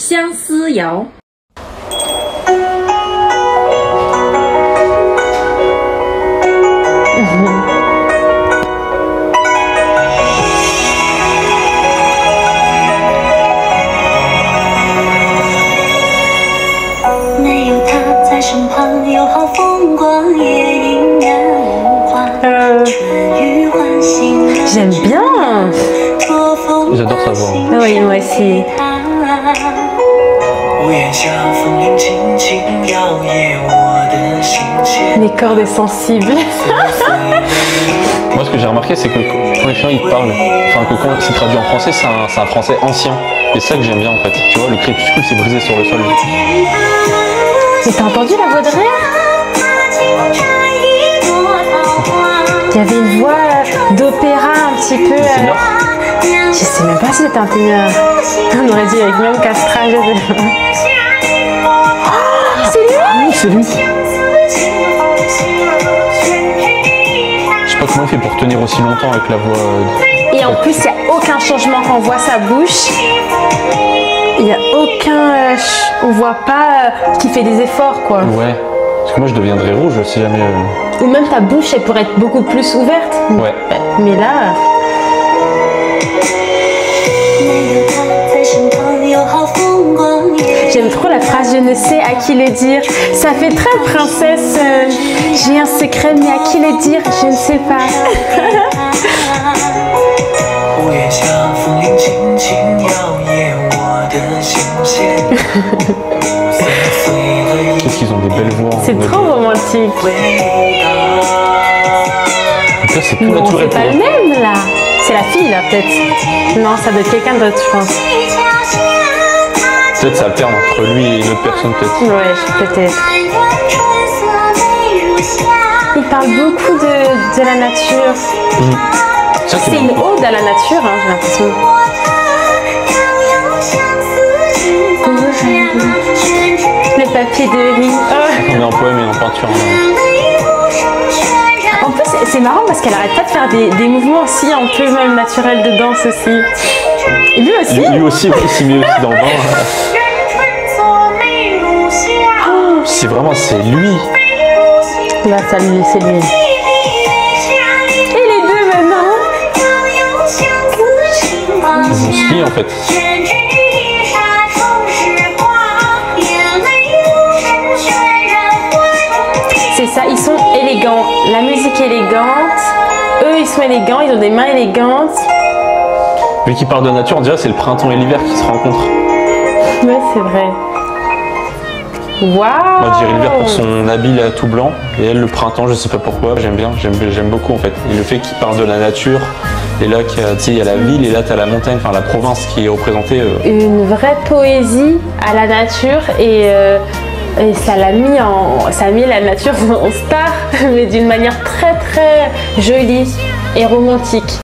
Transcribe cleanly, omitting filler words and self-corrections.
相思谣。没有他在身旁，又好风光也隐然无话。J'aime bien. J'adore sa voix. Oui, moi aussi. Les cordes sensibles. Moi, ce que j'ai remarqué, c'est que quand les gens ils parlent, enfin que quand c'est traduit en français, c'est un français ancien. Et c'est ça que j'aime bien en fait. Tu vois, le crépuscule s'est brisé sur le sol. Mais t'as entendu la voix de rire? Il y avait une voix d'opéra un petit peu. Je sais même pas si c'était un ténor. On aurait dit avec même castrage. C'est lui! Oui, c'est lui. Je sais pas comment il fait pour tenir aussi longtemps avec la voix. Et en plus, il n'y a aucun changement quand on voit sa bouche. Il n'y a aucun. On voit pas qu'il fait des efforts, quoi. Ouais. Parce que moi, je deviendrais rouge si jamais. Ou même ta bouche, elle pourrait être beaucoup plus ouverte. Ouais. Mais là. J'aime trop la phrase « Je ne sais à qui le dire ». Ça fait très princesse. J'ai un secret, mais à qui le dire, je ne sais pas. Qu'est-ce qu'ils ont des belles voix. C'est trop romantique. Donc là, c'est plus Non, naturel. c'est pas le même là. C'est la fille là, peut-être. Non, ça doit être quelqu'un d'autre, je pense. Peut-être ça alterne entre lui et une autre personne, peut-être. Ouais, peut-être. Il parle beaucoup de la nature. C'est une ode à la nature, hein, j'ai l'impression. Le papier de riz. On est en poème et en peinture. En plus, c'est marrant parce qu'elle arrête pas de faire des mouvements aussi un peu même naturels de danse aussi. Et lui aussi. Lui aussi, il s'y met aussi dans le bain. C'est vraiment, c'est lui. Là, ça lui, c'est lui. Et les deux maintenant. Ils vont se lier en fait. C'est ça, ils sont élégants. La musique est élégante. Eux, ils sont élégants, ils ont des mains élégantes. Vu qu'il parle de nature, on dirait que c'est le printemps et l'hiver qui se rencontrent. Ouais, c'est vrai. Waouh! Moi, je dirais l'hiver pour son habit là, tout blanc. Et elle, le printemps, je sais pas pourquoi. J'aime bien, j'aime beaucoup en fait. Et le fait qu'il parle de la nature. Et là, il y a la ville et là, tu as la montagne, enfin la province qui est représentée. Une vraie poésie à la nature et ça l'a mis ça a mis la nature en star, mais d'une manière très très jolie et romantique.